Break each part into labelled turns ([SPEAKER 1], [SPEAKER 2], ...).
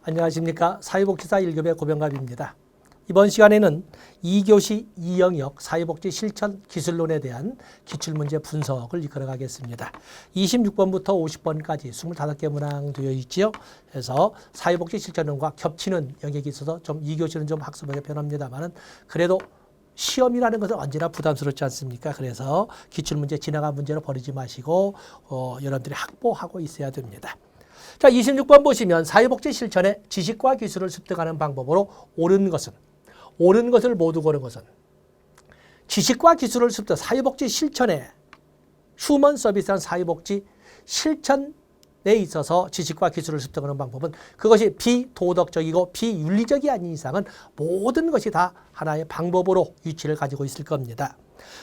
[SPEAKER 1] 안녕하십니까. 사회복지사 1급의 고병갑입니다. 이번 시간에는 2교시 2영역 사회복지 실천 기술론에 대한 기출문제 분석을 이끌어 가겠습니다. 26번부터 50번까지 25개 문항 되어 있지요. 그래서 사회복지 실천론과 겹치는 영역이 있어서 좀 2교시는 좀 학습하기 편합니다만은 그래도 시험이라는 것은 언제나 부담스럽지 않습니까? 그래서 기출문제 지나간 문제로 버리지 마시고 여러분들이 확보하고 있어야 됩니다. 자, 26번 보시면 사회복지 실천에 지식과 기술을 습득하는 방법으로 옳은 것을 모두 고른 것은 지식과 기술을 습득, 사회복지 실천에 휴먼 서비스한 사회복지 실천에 있어서 지식과 기술을 습득하는 방법은 그것이 비도덕적이고 비윤리적이 아닌 이상은 모든 것이 다 하나의 방법으로 위치를 가지고 있을 겁니다.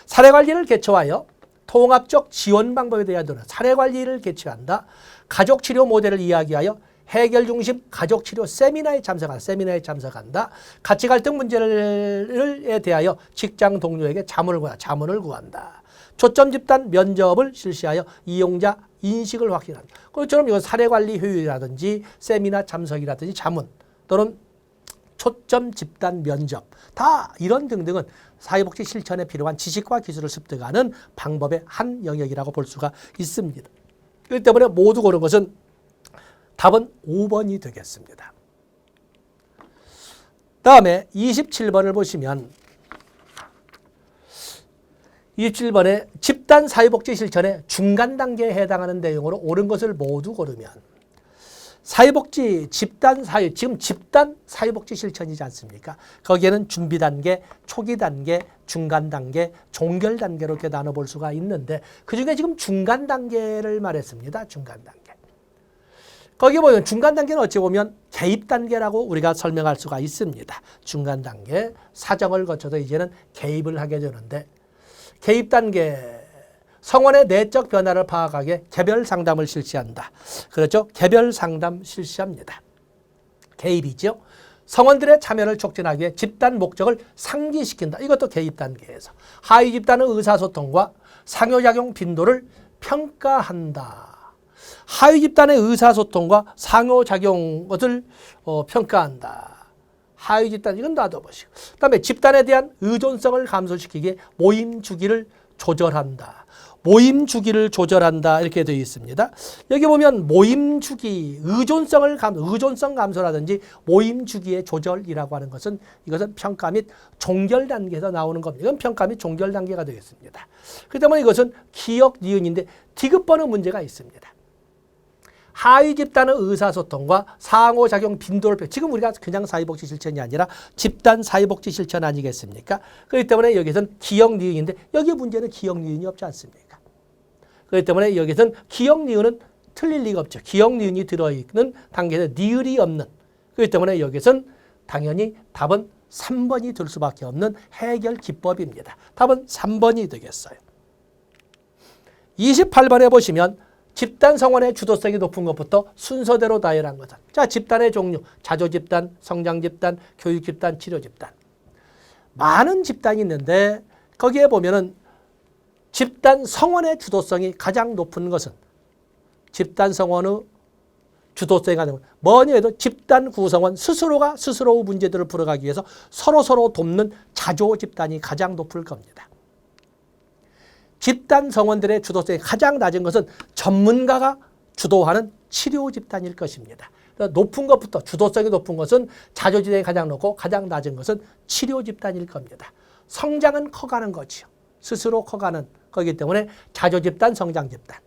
[SPEAKER 1] 사례관리를 개최하여 통합적 지원 방법에 대한 사례관리를 개최한다. 가족치료 모델을 이야기하여 해결 중심 가족치료 세미나에 참석한다. 가치갈등 문제에 대하여 직장 동료에게 자문을 구한다. 초점 집단 면접을 실시하여 이용자 인식을 확인한다. 그것처럼 이건 사례관리 효율이라든지 세미나 참석이라든지 자문 또는 초점 집단 면접 다 이런 등등은 사회복지 실천에 필요한 지식과 기술을 습득하는 방법의 한 영역이라고 볼 수가 있습니다. 그렇기 때문에 모두 고른 것은 답은 5번이 되겠습니다. 다음에 27번을 보시면 27번에 집단 사회복지 실천의 중간 단계에 해당하는 내용으로 옳은 것을 모두 고르면 사회복지 집단 사회복지 실천이지 않습니까? 거기에는 준비 단계, 초기 단계, 중간 단계, 종결 단계로 이렇게 나눠볼 수가 있는데 그중에 지금 중간 단계를 말했습니다. 중간 단계. 거기 보면 중간 단계는 어찌 보면 개입 단계라고 우리가 설명할 수가 있습니다. 중간 단계, 사정을 거쳐서 이제는 개입을 하게 되는데 개입 단계, 성원의 내적 변화를 파악하게 개별 상담을 실시한다. 그렇죠? 개별 상담 실시합니다. 개입이죠. 성원들의 참여를 촉진하기 위해 집단 목적을 상기시킨다. 이것도 개입 단계에서. 하위 집단의 의사소통과 상호작용 빈도를 평가한다. 하위 집단의 의사소통과 상호작용을 평가한다. 하위 집단, 이건 놔둬보시고. 그 다음에 집단에 대한 의존성을 감소시키기에 모임 주기를 조절한다. 모임 주기를 조절한다. 이렇게 되어 있습니다. 여기 보면 모임 주기, 의존성 감소라든지 모임 주기의 조절이라고 하는 것은 이것은 평가 및 종결 단계에서 나오는 겁니다. 이건 평가 및 종결 단계가 되겠습니다. 그렇기 때문에 이것은 기억 니은인데 디귿번호 문제가 있습니다. 하위 집단의 의사소통과 상호작용 빈도를 지금 우리가 그냥 사회복지 실천이 아니라 집단 사회복지 실천 아니겠습니까? 그렇기 때문에 여기서는 기억 니은인데 여기 문제는 기억 니은이 없지 않습니까? 그렇기 때문에 여기서는 기억 니은은 틀릴 리가 없죠. 기억 니은이 들어있는 단계에서 니을이 없는. 그렇기 때문에 여기서는 당연히 답은 3번이 될 수밖에 없는 해결 기법입니다. 답은 3번이 되겠어요. 28번에 보시면 집단 성원의 주도성이 높은 것부터 순서대로 나열한 거다. 자, 집단의 종류, 자조집단, 성장집단, 교육집단, 치료집단. 많은 집단이 있는데 거기에 보면은 집단 성원의 주도성이 가장 높은 것은 집단 성원의 주도성이 가장 높은 뭐니 해도 집단 구성원 스스로가 스스로의 문제들을 풀어가기 위해서 서로 돕는 자조집단이 가장 높을 겁니다. 집단 성원들의 주도성이 가장 낮은 것은 전문가가 주도하는 치료 집단일 것입니다. 높은 것부터 주도성이 높은 것은 자조집단이 가장 높고 가장 낮은 것은 치료 집단일 겁니다. 성장은 커가는 거지요. 스스로 커가는 거기 때문에 자조집단, 성장집단.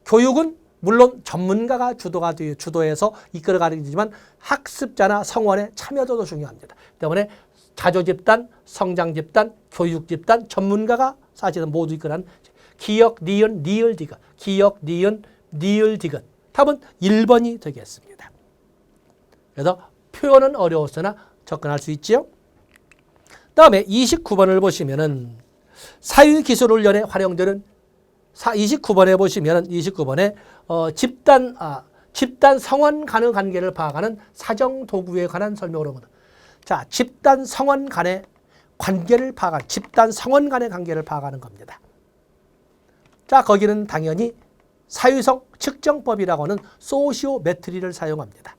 [SPEAKER 1] 교육은 물론 전문가가 주도해서 이끌어가는 거지만 학습자나 성원의 참여도도 중요합니다. 때문에 자조집단, 성장집단, 교육집단, 전문가가 사실은 모두 이끌어가는 기억, 니은, 니을, 디귿. 기억, 니은, 니을, 디귿. 답은 1번이 되겠습니다. 그래서 표현은 어려웠으나 접근할 수 있지요. 다음에 29번을 보시면은 사회기술훈련에 활용되는 29번에 보시면은 29번에 집단 성원 간의 관계를 파악하는 사정 도구에 관한 설명을 합니다. 자, 집단 성원 간의 관계를 파악하는 집단 성원 간의 관계를 파악하는 겁니다. 자, 거기는 당연히 사유성 측정법이라고 하는 소시오메트리를 사용합니다.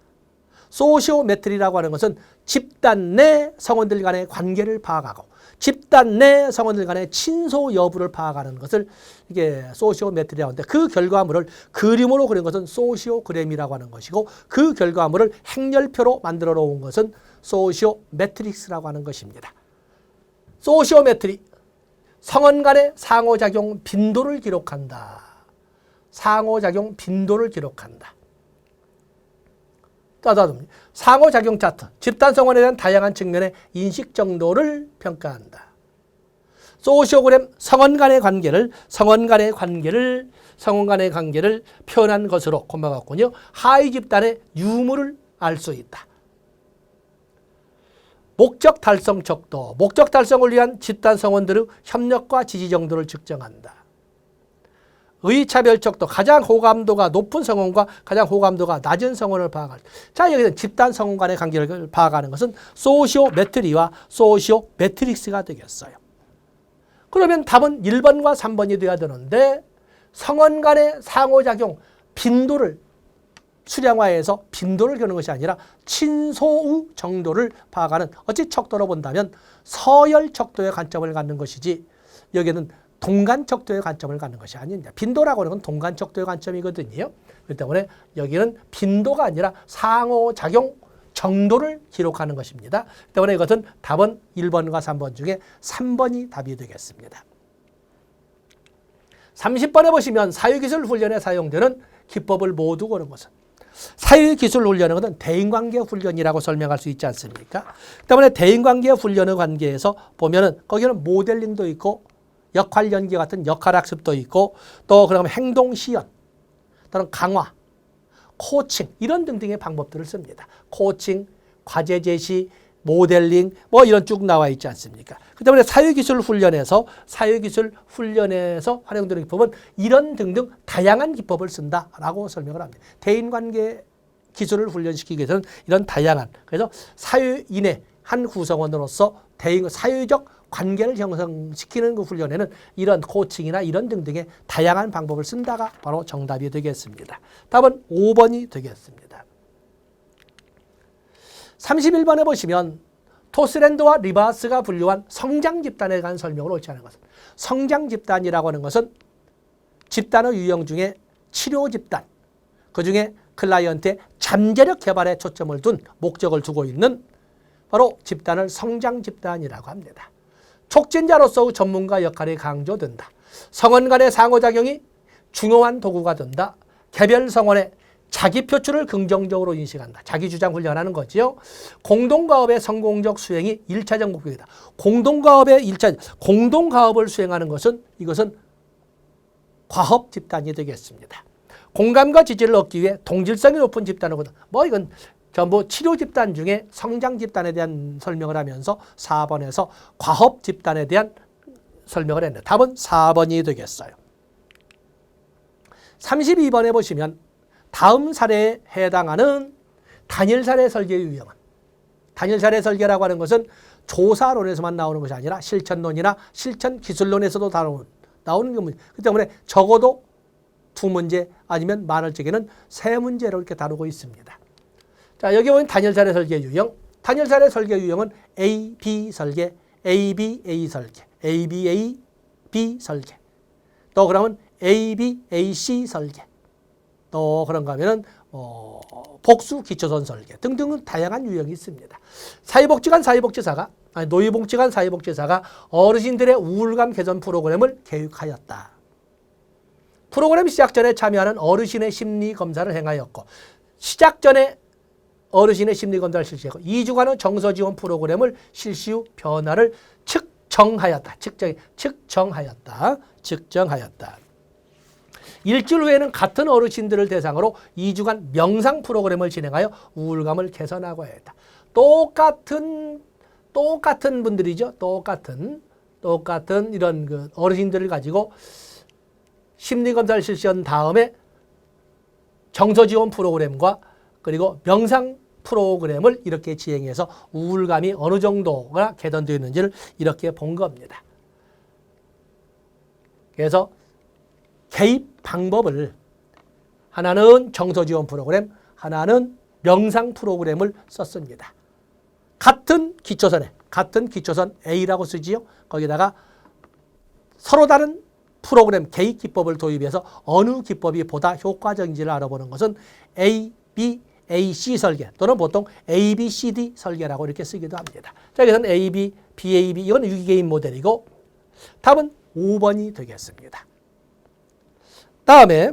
[SPEAKER 1] 소시오메트리라고 하는 것은 집단 내 성원들 간의 관계를 파악하고 집단 내 성원들 간의 친소 여부를 파악하는 것을 이게 소시오메트리라고 하는데 그 결과물을 그림으로 그린 것은 소시오그램이라고 하는 것이고 그 결과물을 행렬표로 만들어 놓은 것은 소시오매트릭스라고 하는 것입니다. 소시오메트리, 성원 간의 상호작용 빈도를 기록한다. 상호작용 빈도를 기록한다. 상호작용 차트, 집단 성원에 대한 다양한 측면의 인식 정도를 평가한다. 소시오그램, 성원 간의 관계를 표현한 것으로 고마웠군요. 하위 집단의 유무를 알 수 있다. 목적 달성 척도, 목적 달성을 위한 집단 성원들의 협력과 지지 정도를 측정한다. 의차별 척도, 가장 호감도가 높은 성원과 가장 호감도가 낮은 성원을 파악할 때. 자, 여기는 집단 성원 간의 관계를 파악하는 것은 소시오메트리와 소시오매트릭스가 되겠어요. 그러면 답은 1번과 3번이 돼야 되는데 성원 간의 상호작용 빈도를 수량화해서 빈도를 겨누는 것이 아니라 친소의 정도를 파악하는 어찌 척도로 본다면 서열 척도의 관점을 갖는 것이지 여기는 동간 척도의 관점을 갖는 것이 아닙니다. 빈도라고 하는 건 동간 척도의 관점이거든요. 그렇기 때문에 여기는 빈도가 아니라 상호작용 정도를 기록하는 것입니다. 그렇기 때문에 이것은 답은 1번과 3번 중에 3번이 답이 되겠습니다. 30번에 보시면 사회기술 훈련에 사용되는 기법을 모두 고른 것은 사회기술 훈련은 것은 대인관계 훈련이라고 설명할 수 있지 않습니까? 때문에 대인관계 훈련의 관계에서 보면은 거기는 모델링도 있고 역할 연기 같은 역할 학습도 있고 또 그러면 행동 시연 또는 강화, 코칭 이런 등등의 방법들을 씁니다. 코칭, 과제 제시, 모델링 뭐 이런 쭉 나와 있지 않습니까? 그 때문에 사회기술 훈련에서 활용되는 기법은 이런 등등 다양한 기법을 쓴다라고 설명을 합니다. 대인관계 기술을 훈련시키기 위해서는 이런 다양한 그래서 사회인의 한 구성원으로서 사회적 관계를 형성시키는 그 훈련에는 이런 코칭이나 이런 등등의 다양한 방법을 쓴다가 바로 정답이 되겠습니다. 답은 5번이 되겠습니다. 31번에 보시면 토스랜드와 리바스가 분류한 성장 집단에 관한 설명을 옳지 않은 것은 성장 집단이라고 하는 것은 집단의 유형 중에 치료 집단, 그중에 클라이언트의 잠재력 개발에 초점을 둔 목적을 두고 있는 바로 집단을 성장 집단이라고 합니다. 촉진자로서의 전문가 역할이 강조된다. 성원 간의 상호작용이 중요한 도구가 된다. 개별 성원의 자기 표출을 긍정적으로 인식한다. 자기 주장 훈련하는 거지요. 공동가업의 성공적 수행이 1차적 목표이다. 공동가업을 수행하는 것은 이것은 과업 집단이 되겠습니다. 공감과 지지를 얻기 위해 동질성이 높은 집단이거든. 이건 전부 치료 집단 중에 성장 집단에 대한 설명을 하면서 4번에서 과업 집단에 대한 설명을 했는데 답은 4번이 되겠어요. 32번에 보시면 다음 사례에 해당하는 단일 사례 설계의 유형은 단일 사례 설계라고 하는 것은 조사론에서만 나오는 것이 아니라 실천론이나 실천 기술론에서도 나오는 문제. 그렇기 때문에 적어도 2문제 아니면 많을 적에는 3문제로 이렇게 다루고 있습니다. 자, 여기 보면 단일 사례 설계 유형. 단일 사례 설계 유형은 A, B 설계, A, B, A 설계, A, B, A, B 설계. 또 그러면 A, B, A, C 설계. 또 그런가 하면은 복수 기초선 설계 등등은 다양한 유형이 있습니다. 노유복지관 사회복지사가 어르신들의 우울감 개선 프로그램을 계획하였다. 프로그램 시작 전에 참여하는 어르신의 심리 검사를 행하였고 시작 전에 어르신의 심리 검사를 실시하고 2주간의 정서 지원 프로그램을 실시 후 변화를 측정하였다. 측정하였다. 일주일 후에는 같은 어르신들을 대상으로 2주간 명상 프로그램을 진행하여 우울감을 개선하고 했다. 똑같은 분들이죠. 똑같은 이런 그 어르신들을 가지고 심리검사를 실시한 다음에 정서지원 프로그램과 그리고 명상 프로그램을 이렇게 진행해서 우울감이 어느 정도가 개선되어 있는지를 이렇게 본 겁니다. 그래서 개입 방법을 하나는 정서지원 프로그램, 하나는 명상 프로그램을 썼습니다. 같은 기초선 A라고 쓰지요. 거기다가 서로 다른 프로그램 개입 기법을 도입해서 어느 기법이 보다 효과적인지를 알아보는 것은 A, B, AC 설계 또는 보통 A, B, C, D 설계라고 이렇게 쓰기도 합니다. 자, 여기서는 A, B, BAB 이건 유기개입 모델이고 답은 5번이 되겠습니다. 다음에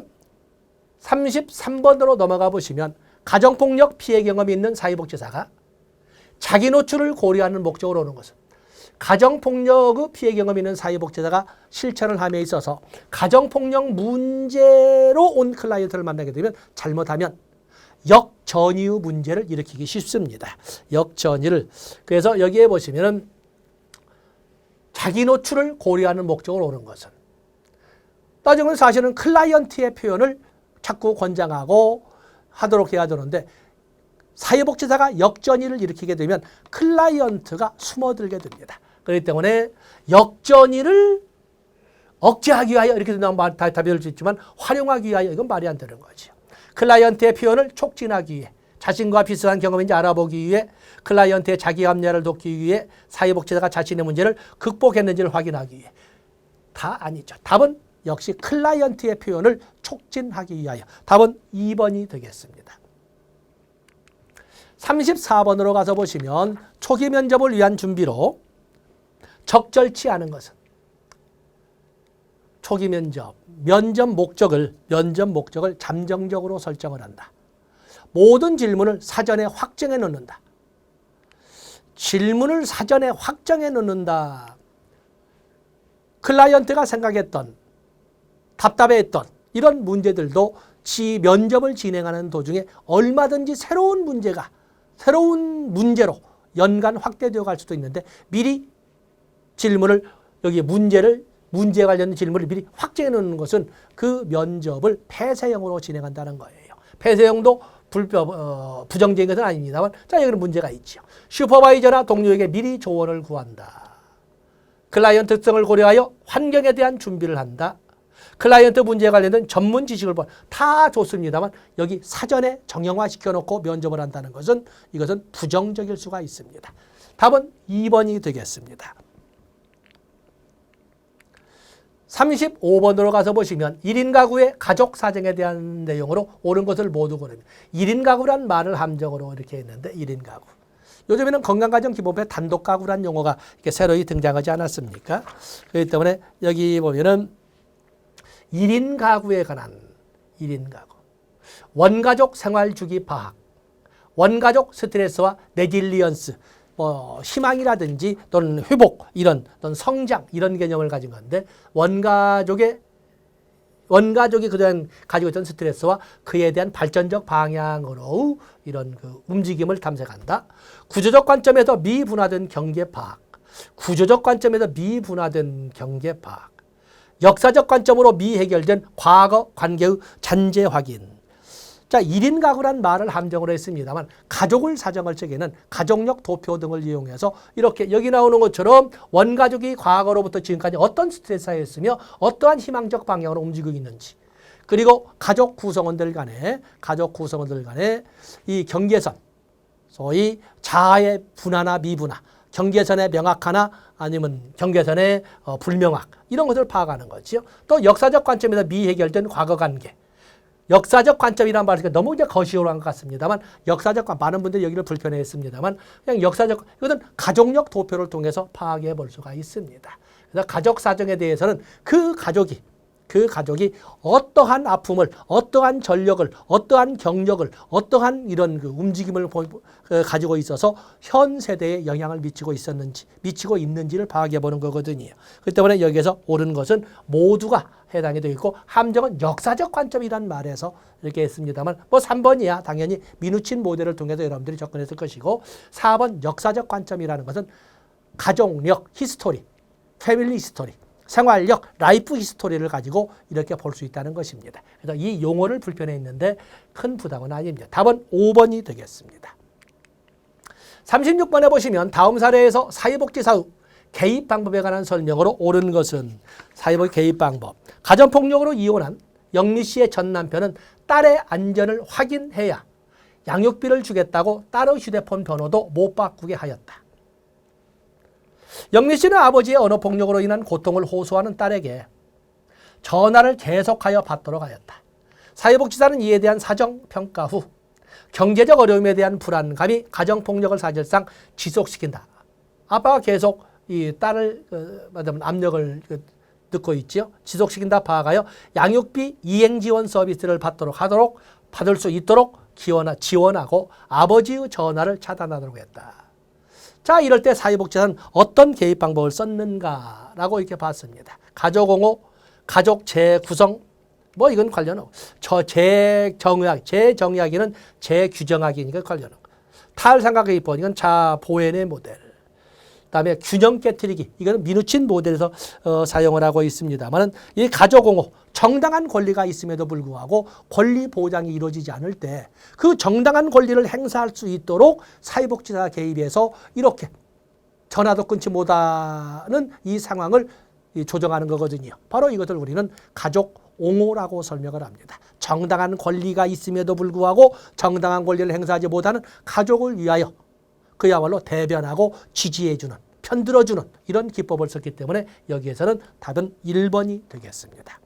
[SPEAKER 1] 33번으로 넘어가 보시면 가정폭력 피해 경험이 있는 사회복지사가 자기 노출을 고려하는 목적으로 오는 것은 가정폭력의 피해 경험이 있는 사회복지사가 실천을 함에 있어서 가정폭력 문제로 온 클라이언트를 만나게 되면 잘못하면 역전이의 문제를 일으키기 쉽습니다. 역전이를. 그래서 여기에 보시면은 자기 노출을 고려하는 목적으로 오는 것은 따지면 사실은 클라이언트의 표현을 자꾸 권장하고 하도록 해야 되는데 사회복지사가 역전이를 일으키게 되면 클라이언트가 숨어들게 됩니다. 그렇기 때문에 역전이를 억제하기 위하여 이렇게 답변을 짓지만 활용하기 위하여 이건 말이 안 되는 거죠. 클라이언트의 표현을 촉진하기 위해 자신과 비슷한 경험인지 알아보기 위해 클라이언트의 자기 합리화를 돕기 위해 사회복지사가 자신의 문제를 극복했는지를 확인하기 위해 다 아니죠. 답은 역시 클라이언트의 표현을 촉진하기 위하여 답은 2번이 되겠습니다. 34번으로 가서 보시면 초기 면접을 위한 준비로 적절치 않은 것은 초기 면접 목적을 잠정적으로 설정을 한다. 모든 질문을 사전에 확정해 놓는다. 질문을 사전에 확정해 놓는다. 클라이언트가 생각했던 답답해했던 이런 문제들도 면접을 진행하는 도중에 얼마든지 새로운 문제로 연간 확대되어 갈 수도 있는데 미리 질문을 여기 문제에 관련된 질문을 미리 확정해 놓는 것은 그 면접을 폐쇄형으로 진행한다는 거예요. 폐쇄형도 부정적인 것은 아닙니다만 자 여기는 문제가 있죠. 슈퍼바이저나 동료에게 미리 조언을 구한다. 클라이언트 특성을 고려하여 환경에 대한 준비를 한다. 클라이언트 문제에 관련된 전문 지식을 다 좋습니다만 여기 사전에 정형화시켜 놓고 면접을 한다는 것은 이것은 부정적일 수가 있습니다. 답은 2번이 되겠습니다. 35번으로 가서 보시면 1인 가구의 가족 사정에 대한 내용으로 옳은 것을 모두 고릅니다. 1인 가구란 말을 함정으로 이렇게 했는데 1인 가구. 요즘에는 건강가정기본법에 단독가구란 용어가 이렇게 새로이 등장하지 않았습니까? 그렇기 때문에 여기 보면은 1인 가구에 관한 1인 가구. 원가족 생활주기 파악. 원가족 스트레스와 레질리언스. 희망이라든지 또는 회복 이런 또는 성장 이런 개념을 가진 건데 원가족이 그동안 가지고 있던 스트레스와 그에 대한 발전적 방향으로 이런 그 움직임을 탐색한다. 구조적 관점에서 미분화된 경계 파악. 역사적 관점으로 미해결된 과거 관계의 잔재 확인. 자, 1인 가구란 말을 함정으로 했습니다만 가족을 사정할 적에는 가족력 도표 등을 이용해서 이렇게 여기 나오는 것처럼 원가족이 과거로부터 지금까지 어떤 스트레스였으며 어떠한 희망적 방향으로 움직이고 있는지 그리고 가족 구성원들 간에 이 경계선 소위 자아의 분화나 미분화 경계선의 명확하나 아니면 경계선의 불명확 이런 것을 파악하는 거지요. 또 역사적 관점에서 미해결된 과거 관계 역사적 관점이라는 말이 너무 이제 거시적으로 한 것 같습니다만 많은 분들이 여기를 불편해했습니다만 그냥 이것은 가족력 도표를 통해서 파악해 볼 수가 있습니다. 그래서 가족 사정에 대해서는 그 가족이 어떠한 아픔을, 어떠한 전력을, 어떠한 경력을, 어떠한 이런 그 움직임을 가지고 있어서 현 세대에 영향을 미치고 있는지를 파악해 보는 거거든요. 그렇기 때문에 여기에서 옳은 것은 모두가 해당이 되어 있고 함정은 역사적 관점이란 말에서 이렇게 했습니다만 3번이야 당연히 미누친 모델을 통해서 여러분들이 접근했을 것이고 4번 역사적 관점이라는 것은 가족력, 히스토리, 패밀리 히스토리 생활력, 라이프 히스토리를 가지고 이렇게 볼 수 있다는 것입니다. 그래서 이 용어를 불편해 있는데 큰 부담은 아닙니다. 답은 5번이 되겠습니다. 36번에 보시면 다음 사례에서 사회복지사의 개입 방법에 관한 설명으로 옳은 것은 사회복지 개입 방법. 가정폭력으로 이혼한 영미 씨의 전 남편은 딸의 안전을 확인해야 양육비를 주겠다고 딸의 휴대폰 번호도 못 바꾸게 하였다. 영미 씨는 아버지의 언어폭력으로 인한 고통을 호소하는 딸에게 전화를 계속하여 받도록 하였다. 사회복지사는 이에 대한 사정평가 후 경제적 어려움에 대한 불안감이 가정폭력을 사실상 지속시킨다. 아빠가 계속 이 딸을 압력을 듣고 있죠. 지속시킨다 파악하여 양육비 이행지원 서비스를 받을 수 있도록 지원하고 아버지의 전화를 차단하도록 했다. 자, 이럴 때 사회복지사는 어떤 개입 방법을 썼는가라고 이렇게 봤습니다. 가족옹호, 가족 재구성, 이건 관련하고 재정의하기는 재규정하기니까 관련하고 탈삼각의 입법, 이건 자보현의 모델, 그다음에 균형 깨트리기, 이거는 미누친 모델에서 사용을 하고 있습니다만은 이 가족옹호, 정당한 권리가 있음에도 불구하고 권리 보장이 이루어지지 않을 때 그 정당한 권리를 행사할 수 있도록 사회복지사 개입해서 이렇게 전화도 끊지 못하는 이 상황을 조정하는 거거든요. 바로 이것을 우리는 가족옹호라고 설명을 합니다. 정당한 권리가 있음에도 불구하고 정당한 권리를 행사하지 못하는 가족을 위하여 그야말로 대변하고 지지해주는, 편들어주는 이런 기법을 썼기 때문에 여기에서는 답은 1번이 되겠습니다.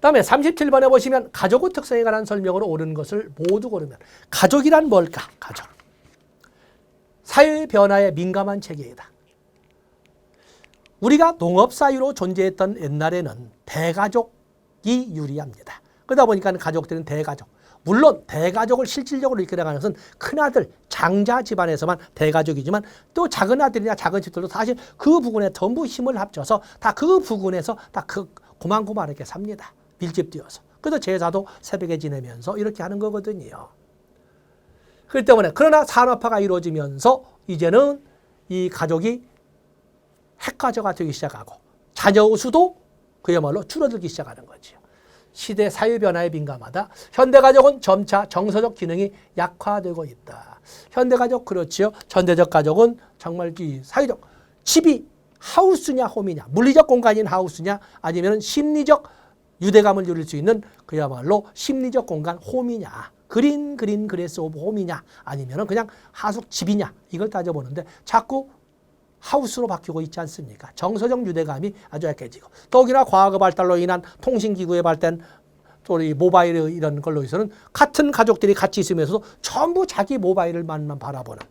[SPEAKER 1] 다음에 37번에 보시면 가족의 특성에 관한 설명으로 옳은 것을 모두 고르면 가족이란 뭘까? 가족. 사회 변화에 민감한 체계이다. 우리가 농업사회로 존재했던 옛날에는 대가족이 유리합니다. 그러다 보니까 가족들은 대가족. 물론 대가족을 실질적으로 이끌어가는 것은 큰아들, 장자 집안에서만 대가족이지만 또 작은 아들이나 작은 집들도 사실 그 부분에 전부 힘을 합쳐서 다 그 부분에서 다 고만고만하게 삽니다. 밀집되어서. 그래서 제사도 새벽에 지내면서 이렇게 하는 거거든요. 그렇기 때문에 그러나 산업화가 이루어지면서 이제는 이 가족이 핵가족화 되기 시작하고 자녀의 수도 그야말로 줄어들기 시작하는 거죠. 시대 사회 변화에 민감하다. 현대가족은 점차 정서적 기능이 약화되고 있다. 현대가족 그렇지요. 현대적 가족은 정말 이 사회적 집이 하우스냐 홈이냐, 물리적 공간인 하우스냐 아니면 심리적 유대감을 누릴 수 있는 그야말로 심리적 공간 홈이냐, 그레스 오브 홈이냐 아니면 그냥 하숙 집이냐 이걸 따져보는데 자꾸 하우스로 바뀌고 있지 않습니까? 정서적 유대감이 아주 약해지고 더욱이나 과학의 발달로 인한 통신기구의 발달 또 이 모바일 이런 걸로 해서는 같은 가족들이 같이 있으면서도 전부 자기 모바일만 바라보는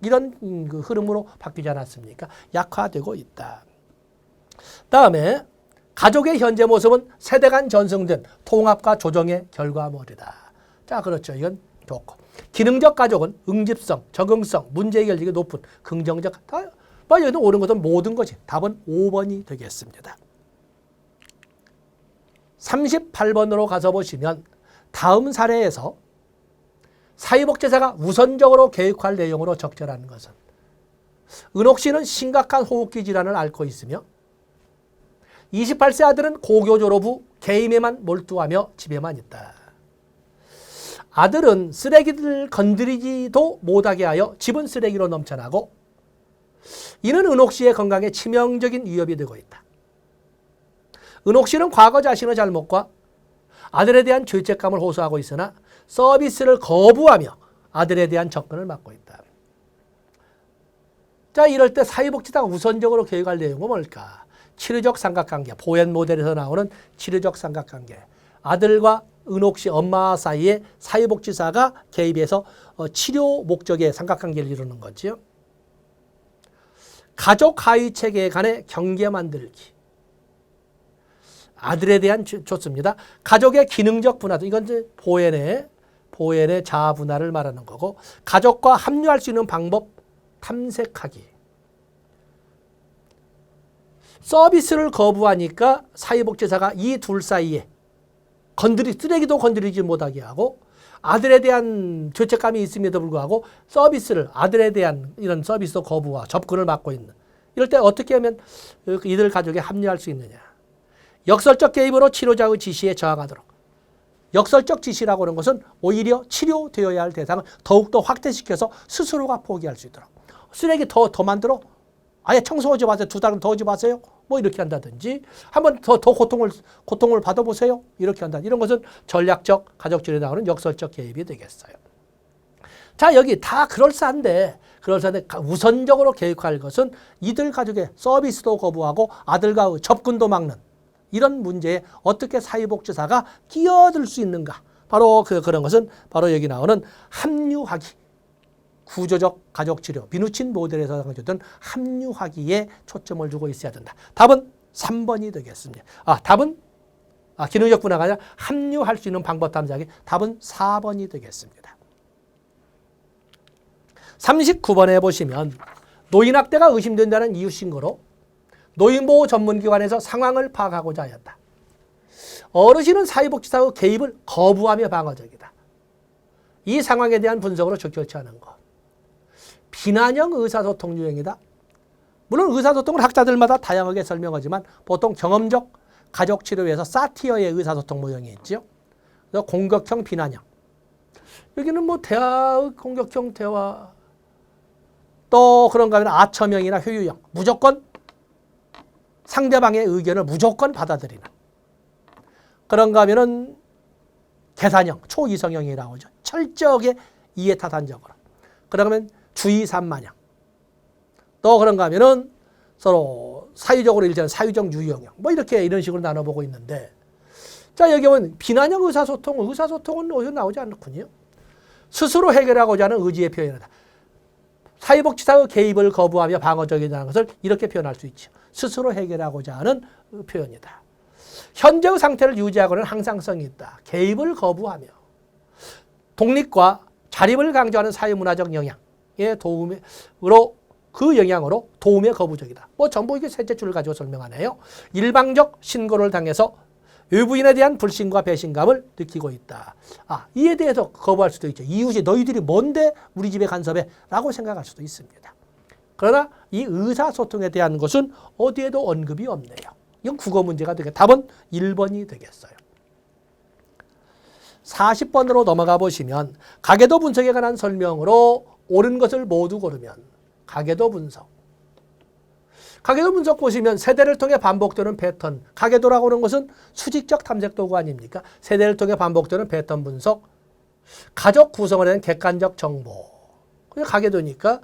[SPEAKER 1] 이런 그 흐름으로 바뀌지 않았습니까? 약화되고 있다. 다음에 가족의 현재 모습은 세대 간 전승된 통합과 조정의 결과물이다. 자, 그렇죠. 이건 좋고. 기능적 가족은 응집성, 적응성, 문제 해결력이 높은 긍정적 여기도 옳은 것은 모든 것이 답은 5번이 되겠습니다. 38번으로 가서 보시면 다음 사례에서 사회복지사가 우선적으로 계획할 내용으로 적절한 것은 은옥 씨는 심각한 호흡기 질환을 앓고 있으며 28세 아들은 고교 졸업 후 게임에만 몰두하며 집에만 있다. 아들은 쓰레기를 건드리지도 못하게 하여 집은 쓰레기로 넘쳐나고 이는 은옥 씨의 건강에 치명적인 위협이 되고 있다. 은옥 씨는 과거 자신의 잘못과 아들에 대한 죄책감을 호소하고 있으나 서비스를 거부하며 아들에 대한 접근을 막고 있다. 자, 이럴 때 사회복지사가 우선적으로 계획할 내용은 뭘까? 치료적 삼각관계, 보현 모델에서 나오는 치료적 삼각관계. 아들과 은옥 씨 엄마 사이에 사회복지사가 개입해서 치료 목적의 삼각관계를 이루는 거죠. 가족 하위 체계 간의 경계 만들기. 아들에 대한 좋습니다. 가족의 기능적 분화, 이건 이제 보현의 자아 분화를 말하는 거고, 가족과 합류할 수 있는 방법 탐색하기. 서비스를 거부하니까 사회복지사가 이 둘 사이에 쓰레기도 건드리지 못하게 하고 아들에 대한 죄책감이 있음에도 불구하고 서비스를 아들에 대한 이런 서비스 거부와 접근을 막고 있는 이럴 때 어떻게 하면 이들 가족에 합류할 수 있느냐. 역설적 개입으로 치료자의 지시에 저항하도록. 역설적 지시라고 하는 것은 오히려 치료되어야 할 대상을 더욱더 확대시켜서 스스로가 포기할 수 있도록. 쓰레기 더 만들어? 아예 청소하지 마세요. 2달은 더 하지 마세요. 뭐 이렇게 한다든지 한번 더 고통을 받아보세요. 이렇게 한다. 이런 것은 전략적 가족치료에 나오는 역설적 개입이 되겠어요. 자, 여기 다 그럴싸한데 우선적으로 개입할 것은 이들 가족의 서비스도 거부하고 아들과 접근도 막는 이런 문제에 어떻게 사회복지사가 끼어들 수 있는가. 바로 그런 것은 바로 여기 나오는 합류하기. 구조적 가족치료, 비누친 모델에서 강조된 합류하기에 초점을 두고 있어야 된다. 답은 3번이 되겠습니다. 기능적 분화가 아니라 합류할 수 있는 방법 탐색이 답은 4번이 되겠습니다. 39번에 보시면 노인학대가 의심된다는 이유 신고로 노인보호 전문기관에서 상황을 파악하고자 하였다. 어르신은 사회복지사의 개입을 거부하며 방어적이다. 이 상황에 대한 분석으로 적절치 않은 것. 비난형 의사소통 유형이다. 물론 의사소통은 학자들마다 다양하게 설명하지만 보통 경험적 가족치료에서 사티어의 의사소통 모형이 있죠. 그래서 공격형 비난형. 여기는 뭐 대화의 공격형 대화. 또 그런가 하면 아첨형이나 효유형. 무조건 상대방의 의견을 무조건 받아들이는. 그런가 하면은 계산형, 초이성형이라고 하죠. 철저하게 이해타산적으로. 그러면 주의산만형. 또 그런가 하면은 서로 사유적으로 일자는 사유적 유형형. 뭐 이런 식으로 나눠보고 있는데. 자, 여기 보면 비난형 의사소통은 어디서 나오지 않군요. 스스로 해결하고자 하는 의지의 표현이다. 사회복지사의 개입을 거부하며 방어적이라는 것을 이렇게 표현할 수 있죠. 스스로 해결하고자 하는 표현이다. 현재의 상태를 유지하고는 항상성이 있다. 개입을 거부하며 독립과 자립을 강조하는 사회문화적 영향의 영향으로 도움에 거부적이다. 뭐 전부 이게 셋째 줄을 가지고 설명하네요. 일방적 신고를 당해서 외부인에 대한 불신과 배신감을 느끼고 있다. 이에 대해서 거부할 수도 있죠. 이웃이 너희들이 뭔데 우리 집에 간섭해? 라고 생각할 수도 있습니다. 그러나 이 의사소통에 대한 것은 어디에도 언급이 없네요. 이건 국어 문제가 되겠다. 답은 1번이 되겠어요. 40번으로 넘어가 보시면 가계도 분석에 관한 설명으로 옳은 것을 모두 고르면 가계도 분석. 가계도 분석 보시면 세대를 통해 반복되는 패턴. 가계도라고 하는 것은 수직적 탐색 도구 아닙니까? 세대를 통해 반복되는 패턴 분석. 가족 구성에 대한 객관적 정보. 가계도니까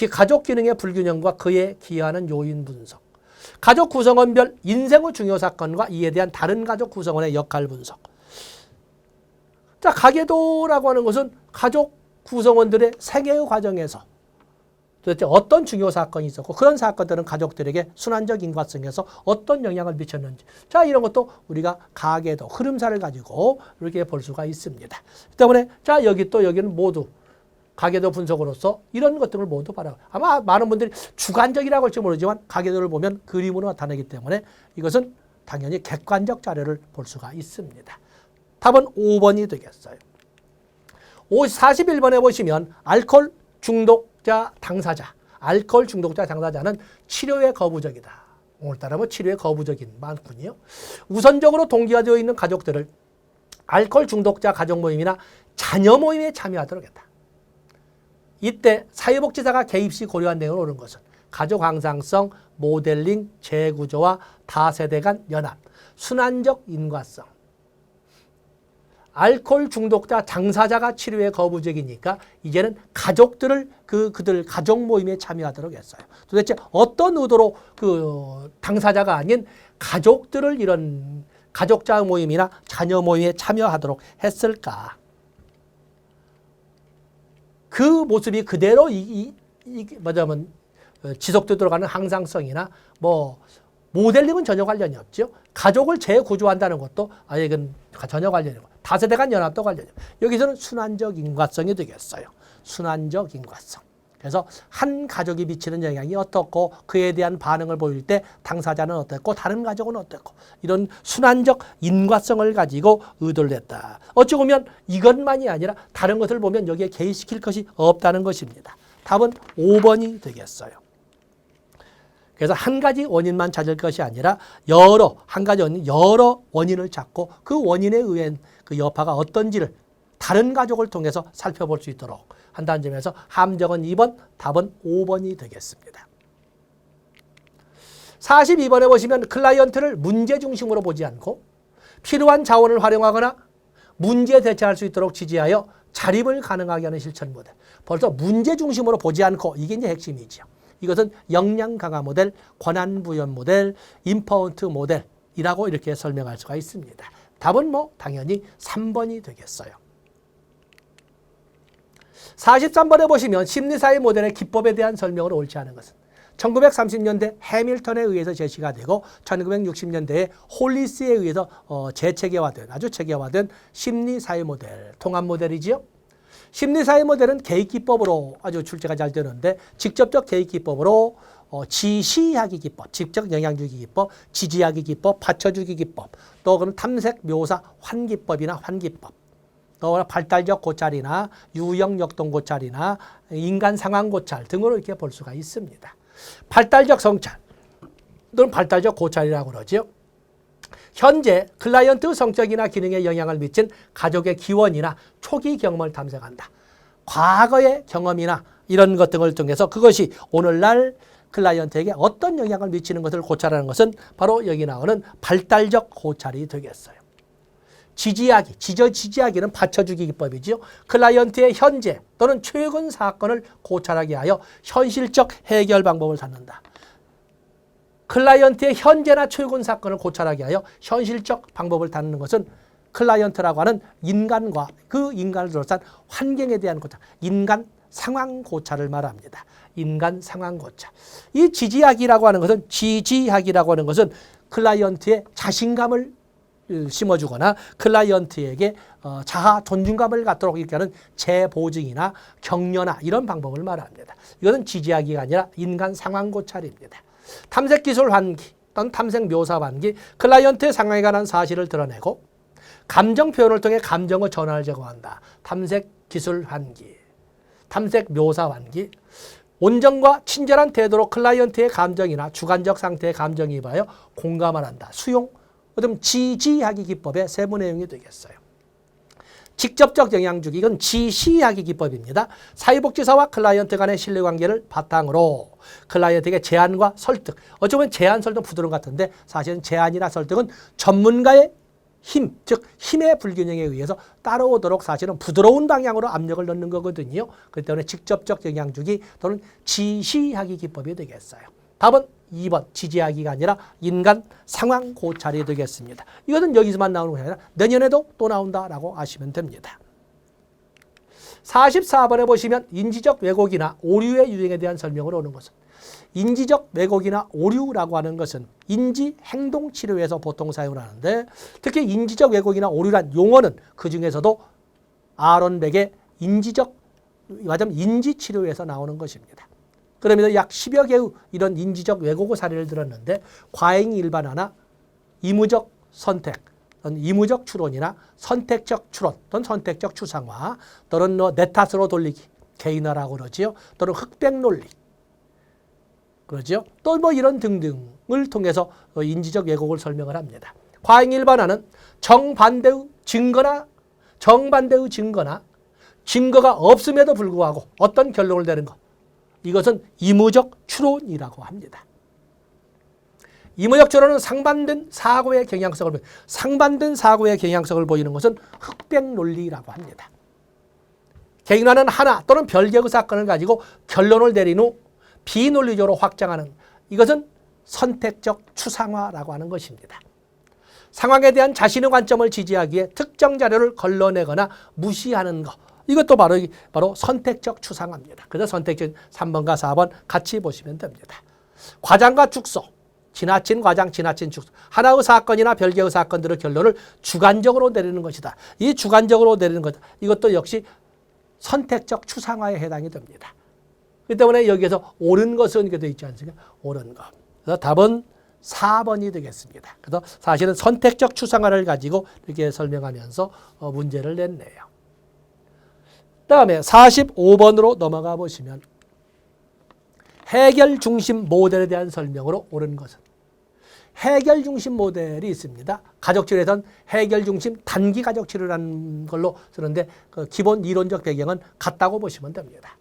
[SPEAKER 1] 가족 기능의 불균형과 그에 기여하는 요인 분석. 가족 구성원별 인생의 중요 사건과 이에 대한 다른 가족 구성원의 역할 분석. 자, 가계도라고 하는 것은 가족 구성원들의 생애의 과정에서 도대체 어떤 중요 사건이 있었고 그런 사건들은 가족들에게 순환적 인과성에서 어떤 영향을 미쳤는지. 자, 이런 것도 우리가 가계도, 흐름사를 가지고 이렇게 볼 수가 있습니다. 때문에 자, 여기는 모두 가계도 분석으로서 이런 것들을 모두 바라봐. 아마 많은 분들이 주관적이라고 할지 모르지만 가계도를 보면 그림으로 나타나기 때문에 이것은 당연히 객관적 자료를 볼 수가 있습니다. 답은 5번이 되겠어요. 41번에 보시면 알코올 중독자 당사자. 알코올 중독자 당사자는 치료에 거부적이다. 오늘따라 뭐 치료에 거부적인 많군요. 우선적으로 동기화되어 있는 가족들을 알코올 중독자 가족 모임이나 자녀 모임에 참여하도록 했다. 이때 사회복지사가 개입 시 고려한 내용을 옳은 것은 가족 항상성, 모델링, 재구조와 다세대 간 연합, 순환적 인과성. 알코올 중독자 당사자가 치료에 거부적이니까 이제는 가족들을 그들 가족 모임에 참여하도록 했어요. 도대체 어떤 의도로 그 당사자가 아닌 가족들을 이런 가족자 모임이나 자녀 모임에 참여하도록 했을까? 그 모습이 그대로 뭐냐면 지속되도록 하는 항상성이나 뭐 모델링은 전혀 관련이 없죠. 가족을 재구조한다는 것도 이건 전혀 관련이 없고 다세대 간 연합도 관련이 없고 여기서는 순환적 인과성이 되겠어요. 순환적 인과성. 그래서 한 가족이 미치는 영향이 어떻고 그에 대한 반응을 보일 때 당사자는 어땠고 다른 가족은 어땠고 이런 순환적 인과성을 가지고 의도를 했다. 어찌 보면 이것만이 아니라 다른 것을 보면 여기에 개입시킬 것이 없다는 것입니다. 답은 5번이 되겠어요. 그래서 한 가지 원인만 찾을 것이 아니라 여러 원인을 찾고 그 원인에 의한 그 여파가 어떤지를 다른 가족을 통해서 살펴볼 수 있도록 한다는 점에서 함정은 2번, 답은 5번이 되겠습니다. 42번에 보시면 클라이언트를 문제 중심으로 보지 않고 필요한 자원을 활용하거나 문제에 대처할 수 있도록 지지하여 자립을 가능하게 하는 실천 모델. 벌써 문제 중심으로 보지 않고 이게 이제 핵심이죠. 이것은 역량 강화 모델, 권한 부연 모델, 인파운트 모델이라고 이렇게 설명할 수가 있습니다. 답은 뭐 당연히 3번이 되겠어요. 43번에 보시면 심리사회 모델의 기법에 대한 설명을 옳지 않은 것은 1930년대 해밀턴에 의해서 제시가 되고 1960년대에 홀리스에 의해서 재체계화된 아주 체계화된 심리사회 모델, 통합 모델이지요. 심리사회 모델은 개입기법으로 아주 출제가 잘 되는데 직접적 개입기법으로 지시하기 기법, 직접 영향주기 기법, 지지하기 기법, 받쳐주기 기법, 또 그럼 탐색, 묘사, 환기법이나 환기법, 또 발달적 고찰이나 유형 역동 고찰이나 인간 상황 고찰 등으로 이렇게 볼 수가 있습니다. 발달적 성찰 또는 발달적 고찰이라고 그러죠. 현재 클라이언트 성격이나 기능에 영향을 미친 가족의 기원이나 초기 경험을 탐색한다. 과거의 경험이나 이런 것 등을 통해서 그것이 오늘날 클라이언트에게 어떤 영향을 미치는 것을 고찰하는 것은 바로 여기 나오는 발달적 고찰이 되겠어요. 지지하기, 지지하기는 받쳐주기 기법이죠. 클라이언트의 현재 또는 최근 사건을 고찰하게 하여 현실적 해결 방법을 찾는다. 클라이언트의 현재나 최근 사건을 고찰하게 하여 현실적 방법을 찾는 것은 클라이언트라고 하는 인간과 그 인간을 둘러싼 환경에 대한 고찰, 인간 상황 고찰을 말합니다. 인간 상황 고찰. 이 지지하기라고 하는 것은 지지하기라고 하는 것은 클라이언트의 자신감을 심어주거나 클라이언트에게 자아 존중감을 갖도록 이렇게 하는 재보증이나 격려나 이런 방법을 말합니다. 이것은 지지하기가 아니라 인간 상황 고찰입니다. 탐색 기술 환기 또는 탐색 묘사 환기, 클라이언트의 상황에 관한 사실을 드러내고 감정 표현을 통해 감정의 전환을 제공한다. 탐색 기술 환기, 탐색 묘사 환기, 온전과 친절한 태도로 클라이언트의 감정이나 주관적 상태의 감정에 입하여 공감을 한다. 수용, 그럼 지지하기 기법의 세부 내용이 되겠어요. 직접적 영향주기, 이건 지시하기 기법입니다. 사회복지사와 클라이언트 간의 신뢰관계를 바탕으로 클라이언트에게 제안과 설득, 어쩌면 제안, 설득 부드러운 것 같은데 사실은 제안이나 설득은 전문가의 힘, 즉 힘의 불균형에 의해서 따라오도록 사실은 부드러운 방향으로 압력을 넣는 거거든요. 그렇기 때문에 직접적 영향주기 또는 지시하기 기법이 되겠어요. 답은 2번 지지하기가 아니라 인간 상황 고찰이 되겠습니다. 이것은 여기서만 나오는 게 아니라 내년에도 또 나온다라고 아시면 됩니다. 44번에 보시면 인지적 왜곡이나 오류의 유행에 대한 설명을 오는 것은 인지적 왜곡이나 오류라고 하는 것은 인지 행동 치료에서 보통 사용을 하는데 특히 인지적 왜곡이나 오류란 용어는 그중에서도 아론 벡의 인지적 맞으면 인지 치료에서 나오는 것입니다. 그러면서 약 10여 개의 이런 인지적 왜곡의 사례를 들었는데 과잉 일반화나 이무적 선택, 이무적 추론이나 선택적 추론 또는 선택적 추상화 또는 내 탓으로 돌리기, 개인화라고 그러지요. 또는 흑백 논리, 그러죠. 또 뭐 이런 등등을 통해서 인지적 왜곡을 설명을 합니다. 과잉 일반화는 정반대의 증거가 증거가 없음에도 불구하고 어떤 결론을 내는 것, 이것은 이무적 추론이라고 합니다. 이무적 추론은 상반된 사고의 경향성을 보이는 것은 흑백 논리라고 합니다. 개인화는 하나 또는 별개의 사건을 가지고 결론을 내린 후 비논리적으로 확장하는, 이것은 선택적 추상화라고 하는 것입니다. 상황에 대한 자신의 관점을 지지하기 위해 특정 자료를 걸러내거나 무시하는 것, 이것도 바로 선택적 추상화입니다. 그래서 선택적 3번과 4번 같이 보시면 됩니다. 과장과 축소, 지나친 과장, 지나친 축소. 하나의 사건이나 별개의 사건들의 결론을 주관적으로 내리는 것이다. 이 주관적으로 내리는 것, 이것도 역시 선택적 추상화에 해당이 됩니다. 그렇기 때문에 여기에서 옳은 것은 이렇게 되어 있지 않습니까? 옳은 것. 그래서 답은 4번이 되겠습니다. 그래서 사실은 선택적 추상화를 가지고 이렇게 설명하면서 문제를 냈네요. 다음에 45번으로 넘어가 보시면 해결 중심 모델에 대한 설명으로 옳은 것은 해결 중심 모델이 있습니다. 가족치료에서는 해결 중심 단기 가족치료라는 걸로 쓰는데 그 기본 이론적 배경은 같다고 보시면 됩니다.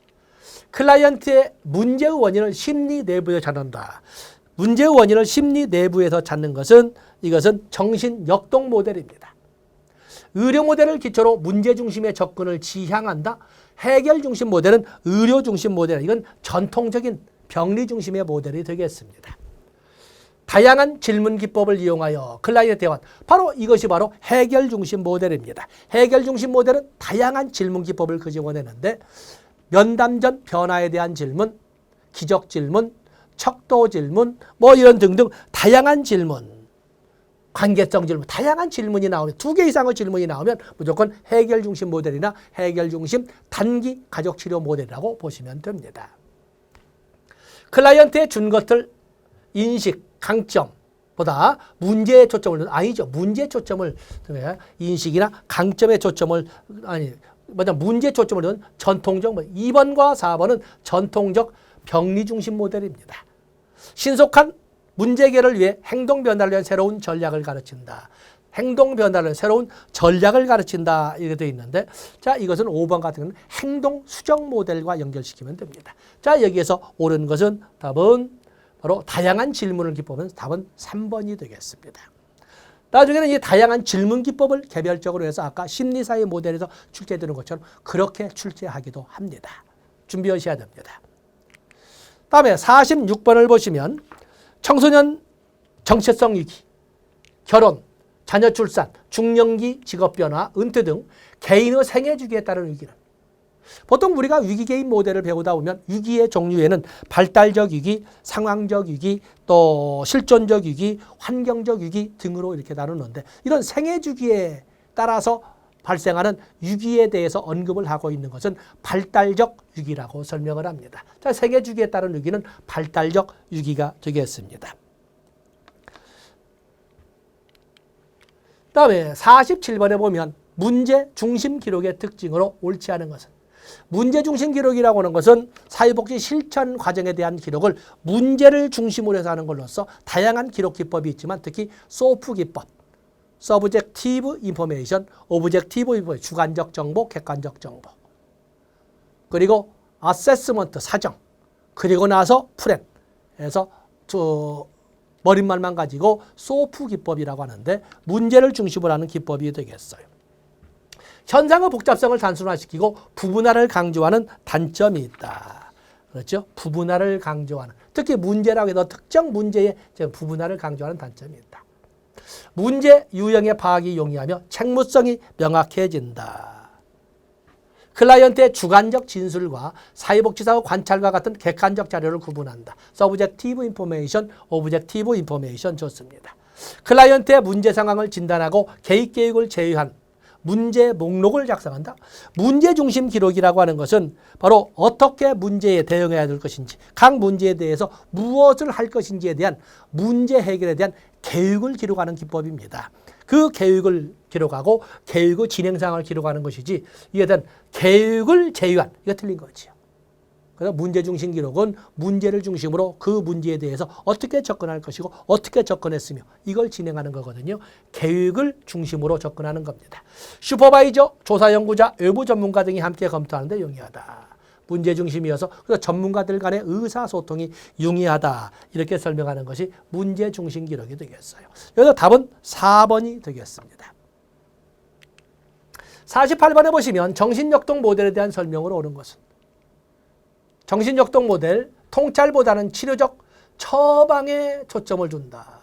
[SPEAKER 1] 클라이언트의 문제의 원인을 심리 내부에서 찾는다. 문제의 원인을 심리 내부에서 찾는 것은 이것은 정신역동 모델입니다. 의료 모델을 기초로 문제 중심의 접근을 지향한다. 해결 중심 모델은 의료 중심 모델. 이건 전통적인 병리 중심의 모델이 되겠습니다. 다양한 질문 기법을 이용하여 클라이언트 대화. 바로 이것이 바로 해결 중심 모델입니다. 해결 중심 모델은 다양한 질문 기법을 끄집어내는데 면담 전 변화에 대한 질문, 기적 질문, 척도 질문, 뭐 이런 등등 다양한 질문, 관계성 질문, 다양한 질문이 나오면 2개 이상의 질문이 나오면 무조건 해결 중심 모델이나 해결 중심 단기 가족 치료 모델이라고 보시면 됩니다. 클라이언트에 준 것들 인식, 강점보다 문제에 초점을 아니죠. 문제에 초점을 인식이나 강점에 초점을 문제 초점을 둔 전통적 2번과 4번은 전통적 병리 중심 모델입니다. 신속한 문제 해결을 위해 행동 변화를 위한 새로운 전략을 가르친다. 행동 변화를 위한 새로운 전략을 가르친다. 이렇게 되어 있는데 자, 이것은 5번 같은 경우는 행동 수정 모델과 연결시키면 됩니다. 자, 여기에서 옳은 것은 답은 바로 다양한 질문을 기법은 답은 3번이 되겠습니다. 나중에는 이 다양한 질문 기법을 개별적으로 해서 아까 심리사회 모델에서 출제되는 것처럼 그렇게 출제하기도 합니다. 준비하셔야 됩니다. 다음에 46번을 보시면 청소년 정체성 위기, 결혼, 자녀 출산, 중년기 직업 변화, 은퇴 등 개인의 생애 주기에 따른 위기는 보통 우리가 위기개인 모델을 배우다 보면 위기의 종류에는 발달적 위기, 상황적 위기, 또 실존적 위기, 환경적 위기 등으로 이렇게 나누는데 이런 생애 주기에 따라서 발생하는 위기에 대해서 언급을 하고 있는 것은 발달적 위기라고 설명을 합니다. 자, 생애 주기에 따른 위기는 발달적 위기가 되겠습니다. 다음에 47번에 보면 문제 중심 기록의 특징으로 옳지 않은 것은 문제 중심 기록이라고 하는 것은 사회복지 실천 과정에 대한 기록을 문제를 중심으로 해서 하는 걸로써 다양한 기록 기법이 있지만 특히 소프 기법, 서브젝티브 인포메이션, 오브젝티브 인포메이션, 주관적 정보, 객관적 정보, 그리고 어세스먼트, 사정, 그리고 나서 프렌에서 머릿말만 가지고 소프 기법이라고 하는데 문제를 중심으로 하는 기법이 되겠어요. 현상의 복잡성을 단순화시키고 부분화를 강조하는 단점이 있다. 그렇죠? 부분화를 강조하는, 특히 문제라고 해서 특정 문제의 부분화를 강조하는 단점이 있다. 문제 유형의 파악이 용이하며 책무성이 명확해진다. 클라이언트의 주관적 진술과 사회복지사의 관찰과 같은 객관적 자료를 구분한다. 서브젝티브 인포메이션, 오브젝티브 인포메이션 좋습니다. 클라이언트의 문제 상황을 진단하고 개입 계획을 제휴한 문제 목록을 작성한다. 문제 중심 기록이라고 하는 것은 바로 어떻게 문제에 대응해야 될 것인지, 각 문제에 대해서 무엇을 할 것인지에 대한 문제 해결에 대한 계획을 기록하는 기법입니다. 그 계획을 기록하고 계획의 진행 상황을 기록하는 것이지 이에 대한 계획을 제휴한, 이거 틀린 거죠. 그래서 문제 중심 기록은 문제를 중심으로 그 문제에 대해서 어떻게 접근할 것이고 어떻게 접근했으며 이걸 진행하는 거거든요. 계획을 중심으로 접근하는 겁니다. 슈퍼바이저, 조사 연구자, 외부 전문가 등이 함께 검토하는 데 용이하다. 문제 중심이어서 그래서 전문가들 간의 의사소통이 용이하다. 이렇게 설명하는 것이 문제 중심 기록이 되겠어요. 여기서 답은 4번이 되겠습니다. 48번에 보시면 정신역동 모델에 대한 설명으로 옳은 것은 정신역동 모델, 통찰보다는 치료적 처방에 초점을 준다.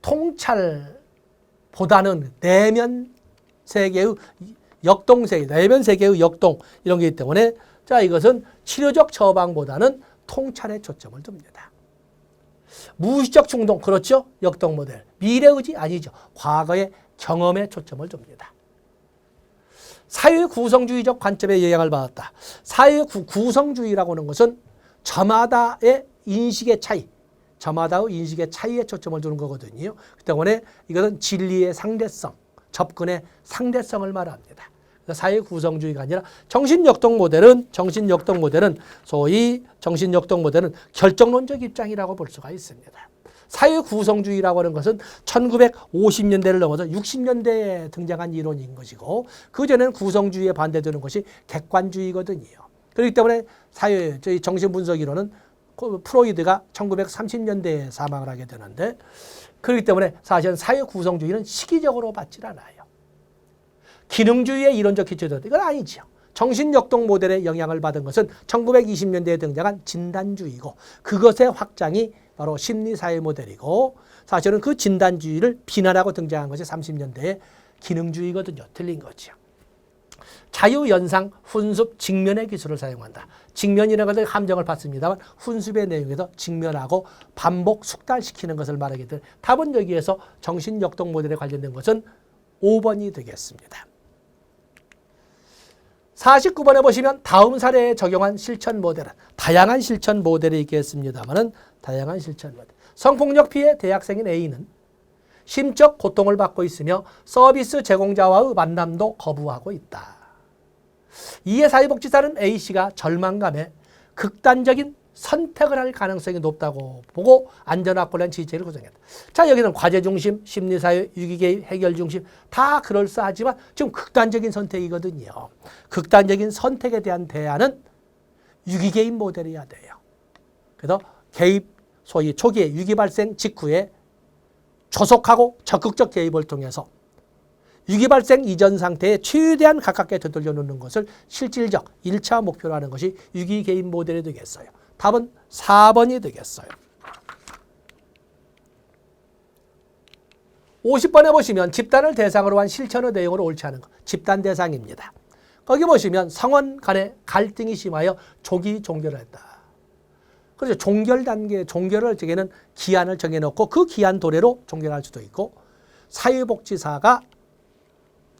[SPEAKER 1] 통찰보다는 내면 세계의 역동세계, 내면 세계의 역동 이런 게 있기 때문에 자, 이것은 치료적 처방보다는 통찰에 초점을 둡니다. 무의식적 충동, 그렇죠? 역동 모델. 미래의지 아니죠. 과거의 경험에 초점을 둡니다. 사회 구성주의적 관점에 영향을 받았다. 사회 구성주의라고 하는 것은 저마다의 인식의 차이, 저마다의 인식의 차이에 초점을 두는 거거든요. 그 때문에 이것은 진리의 상대성, 접근의 상대성을 말합니다. 사회 구성주의가 아니라 정신역동 모델은 소위 정신역동 모델은 결정론적 입장이라고 볼 수가 있습니다. 사회 구성주의라고 하는 것은 1950년대를 넘어서 60년대에 등장한 이론인 것이고 그전에는 구성주의에 반대되는 것이 객관주의거든요. 그렇기 때문에 저희 정신분석 이론은 그 프로이드가 1930년대에 사망을 하게 되는데 그렇기 때문에 사실은 사회 구성주의는 시기적으로 받질 않아요. 기능주의의 이론적 기초도 이건 아니죠. 정신역동 모델의 영향을 받은 것은 1920년대에 등장한 진단주의고 그것의 확장이 바로 심리사회 모델이고 사실은 그 진단주의를 비난하고 등장한 것이 30년대의 기능주의거든요. 틀린 거죠. 자유연상, 훈습, 직면의 기술을 사용한다. 직면이라는 것은 함정을 받습니다만 훈습의 내용에서 직면하고 반복, 숙달시키는 것을 말하기 때문에 답은 여기에서 정신역동 모델에 관련된 것은 5번이 되겠습니다. 49번에 보시면 다음 사례에 적용한 실천 모델은 다양한 실천 모델이 있겠습니다만은 다양한 실천 모델. 성폭력 피해 대학생인 A는 심적 고통을 받고 있으며 서비스 제공자와의 만남도 거부하고 있다. 이에 사회복지사는 A씨가 절망감에 극단적인 선택을 할 가능성이 높다고 보고 안전학벌한 지지체를 구성했다. 자, 여기는 과제 중심, 심리사회, 유기개입, 해결 중심 다 그럴싸하지만 지금 극단적인 선택이거든요. 극단적인 선택에 대한 대안은 유기개입 모델이어야 돼요. 그래서 개입, 소위 초기에 유기 발생 직후에 조속하고 적극적 개입을 통해서 유기 발생 이전 상태에 최대한 가깝게 되돌려 놓는 것을 실질적 1차 목표로 하는 것이 유기 개입 모델이 되겠어요. 답은 4번이 되겠어요. 50번에 보시면 집단을 대상으로 한 실천의 내용을 옳지 않은 것. 집단 대상입니다. 거기 보시면 성원 간의 갈등이 심하여 조기 종결을 했다. 그래서 종결 단계, 종결을 저기는 기한을 정해놓고 그 기한 도래로 종결할 수도 있고 사회복지사가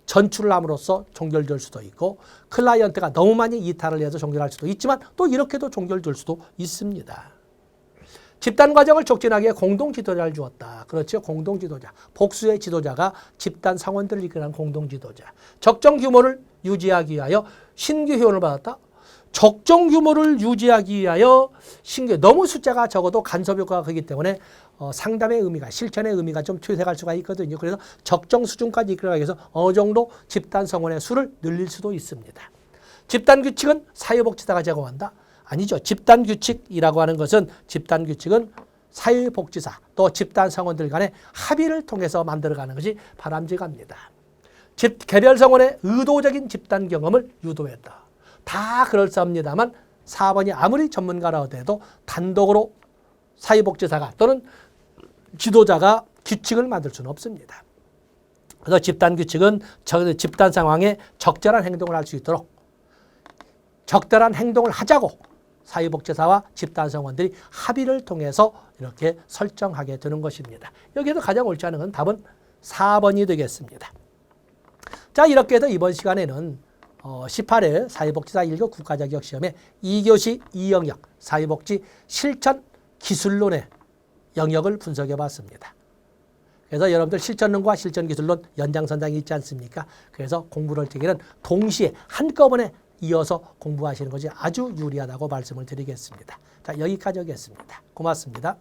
[SPEAKER 1] 전출을 함으로써 종결될 수도 있고 클라이언트가 너무 많이 이탈을 해서 종결할 수도 있지만 또 이렇게도 종결될 수도 있습니다. 집단 과정을 촉진하기에 공동 지도자를 주었다. 그렇죠. 공동 지도자. 복수의 지도자가 집단 상원들을 이끄는 공동 지도자. 적정 규모를 유지하기 위하여 신규 회원을 받았다. 적정 규모를 유지하기 위하여 신규 너무 숫자가 적어도 간섭 효과가 크기 때문에 상담의 의미가 실천의 의미가 좀 퇴색할 수가 있거든요. 그래서 적정 수준까지 이끌어가기 위해서 어느 정도 집단 성원의 수를 늘릴 수도 있습니다. 집단 규칙은 사회복지사가 제공한다? 아니죠. 집단 규칙이라고 하는 것은 집단 규칙은 사회복지사 또 집단 성원들 간의 합의를 통해서 만들어가는 것이 바람직합니다. 개별 성원의 의도적인 집단 경험을 유도했다. 다 그럴싸합니다만 4번이 아무리 전문가라 하더라도 단독으로 사회복지사가 또는 지도자가 규칙을 만들 수는 없습니다. 그래서 집단 규칙은 집단 상황에 적절한 행동을 할 수 있도록 적절한 행동을 하자고 사회복지사와 집단 성원들이 합의를 통해서 이렇게 설정하게 되는 것입니다. 여기에서 가장 옳지 않은 건 답은 4번이 되겠습니다. 자, 이렇게 해서 이번 시간에는 18회 사회복지사 1급 국가자격시험의 2교시 2영역 사회복지 실천 기술론의 영역을 분석해 봤습니다. 그래서 여러분들 실천론과 실천기술론 연장선상이 있지 않습니까? 그래서 공부를 할 때에는 동시에 한꺼번에 이어서 공부하시는 것이 아주 유리하다고 말씀을 드리겠습니다. 자, 여기까지 하겠습니다. 고맙습니다.